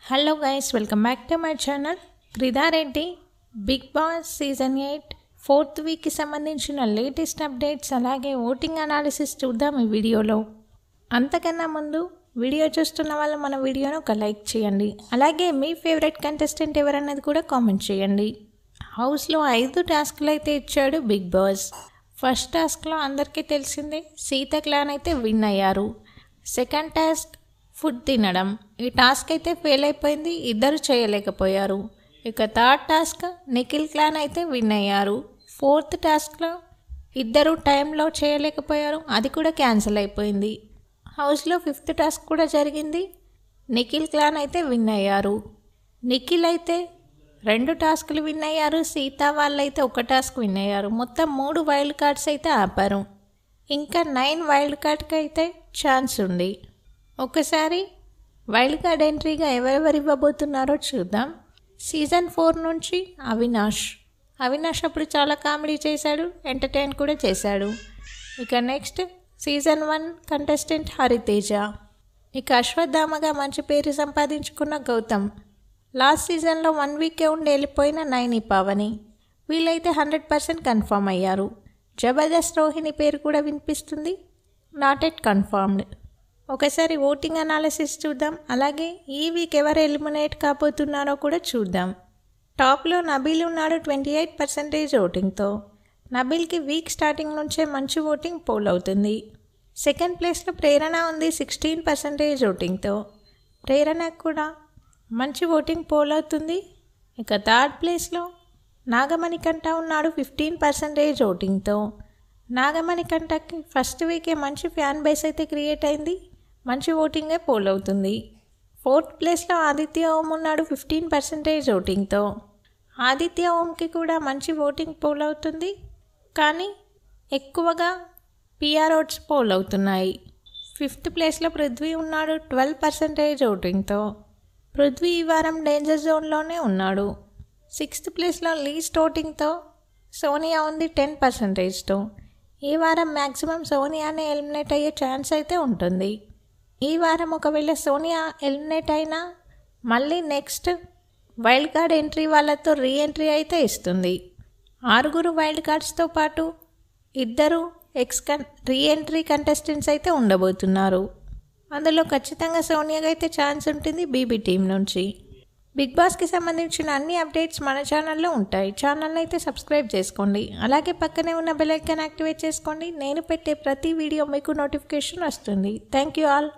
Hello guys, welcome back to my channel. క్రిదారెడ్డి Bigg Boss season 8 4th వీక్కి సంబంధించిన latest updates అలాగే voting analysis చూద్దాం ఈ వీడియోలో. అంతకన్నా ముందు వీడియో చూస్తున్న వాళ్ళు మన వీడియోను ఒక లైక్ చేయండి. అలాగే మీ ఫేవరెట్ కంటెస్టెంట్ ఎవరన్నది కూడా కామెంట్ చేయండి. హౌస్లో 5 టాస్క్లు అయితే ఇచ్చాడు బిగ్ బాస్. ఫస్ట్ టాస్క్లో అందరికీ తెలిసిందే, సీత క్లాన్ అయితే విన్ అయ్యారు. సెకండ్ టాస్క్ ఫుడ్ తినడం. ఈ టాస్క్ అయితే ఫెయిల్ అయిపోయింది, ఇద్దరు చేయలేకపోయారు. ఇక థర్డ్ టాస్క్ నిఖిల్ క్లాన్ అయితే విన్ అయ్యారు. ఫోర్త్ టాస్క్లో ఇద్దరు టైంలో చేయలేకపోయారు, అది కూడా క్యాన్సిల్ అయిపోయింది. హౌస్లో ఫిఫ్త్ టాస్క్ కూడా జరిగింది, నిఖిల్ క్లాన్ అయితే విన్ అయ్యారు. నిఖిల్ అయితే 2 టాస్క్లు విన్ అయ్యారు, సీత వాళ్ళైతే 1 టాస్క్ విన్ అయ్యారు. మొత్తం 3 వైల్డ్ కార్డ్స్ అయితే ఆపారు. ఇంకా 9 వైల్డ్ కార్డ్కి అయితే ఛాన్స్ ఉంది. ఒకసారి వైల్డ్ కార్డ్ ఎంట్రీగా ఎవరెవరు ఇవ్వబోతున్నారో చూద్దాం. సీజన్ 4 నుంచి అవినాష్ అప్పుడు చాలా కామెడీ చేశాడు, ఎంటర్టైన్ కూడా చేశాడు. ఇక నెక్స్ట్ సీజన్ 1 కంటెస్టెంట్ హరితేజ. ఇక అశ్వత్థామగా మంచి పేరు సంపాదించుకున్న గౌతమ్. లాస్ట్ సీజన్లో 1 వీకే ఉండి వెళ్ళిపోయిన నైని పావని. వీళ్ళైతే 100% కన్ఫర్మ్ అయ్యారు. జబర్దస్త్ రోహిణి పేరు కూడా వినిపిస్తుంది, నాట్ ఎట్ కన్ఫర్మ్డ్. ఒకసారి ఓటింగ్ అనాలిసిస్ చూద్దాం. అలాగే ఈ వీక్ ఎవరు ఎలిమినేట్ కాబోతున్నారో కూడా చూద్దాం. టాప్లో నబీల్ ఉన్నాడు 28% ఓటింగ్తో. నబీల్కి వీక్ స్టార్టింగ్ నుంచే మంచి ఓటింగ్ పోల్ అవుతుంది. సెకండ్ ప్లేస్లో ప్రేరణ ఉంది 16% ఓటింగ్తో. ప్రేరణకు కూడా మంచి ఓటింగ్ పోల్ అవుతుంది. ఇక థర్డ్ ప్లేస్లో నాగమణికంఠ ఉన్నాడు 15% ఓటింగ్తో. నాగమణికంఠకి ఫస్ట్ వీకే మంచి ఫ్యాన్ బేస్ అయితే క్రియేట్ అయింది, మంచి ఓటింగే పోల్ అవుతుంది. ఫోర్త్ ప్లేస్లో ఆదిత్య ఓం ఉన్నాడు 15% ఓటింగ్తో. ఆదిత్య ఓంకి కూడా మంచి ఓటింగ్ పోల్ అవుతుంది, కానీ ఎక్కువగా పిఆర్ ఓట్స్ పోల్ అవుతున్నాయి. ఫిఫ్త్ ప్లేస్లో పృథ్వీ ఉన్నాడు 12% ఓటింగ్తో. పృథ్వీ ఈ వారం డేంజర్ జోన్లోనే ఉన్నాడు. సిక్స్త్ ప్లేస్లో లీస్ట్ ఓటింగ్తో సోనియా ఉంది 10%తో. ఈ వారం మ్యాక్సిమం సోనియానే ఎలిమినేట్ అయ్యే ఛాన్స్ అయితే ఉంటుంది. ఈ వారం ఒకవేళ సోనియా ఎలిమినేట్ అయినా మళ్ళీ నెక్స్ట్ వైల్డ్ కార్డ్ ఎంట్రీ వాళ్ళతో రీఎంట్రీ అయితే ఇస్తుంది. 6 వైల్డ్ కార్డ్స్తో పాటు 2 రీఎంట్రీ కంటెస్టెంట్స్ అయితే ఉండబోతున్నారు. అందులో ఖచ్చితంగా సోనియాకి అయితే ఛాన్స్ ఉంటుంది బీబీ టీం నుంచి. బిగ్ బాస్కి సంబంధించిన అన్ని అప్డేట్స్ మన ఛానల్లో ఉంటాయి. ఛానల్ని అయితే సబ్స్క్రైబ్ చేసుకోండి. అలాగే పక్కనే ఉన్న బెల్ ఐకాన్ యాక్టివేట్ చేసుకోండి. నేను పెట్టే ప్రతి వీడియో మీకు నోటిఫికేషన్ వస్తుంది. Thank you all.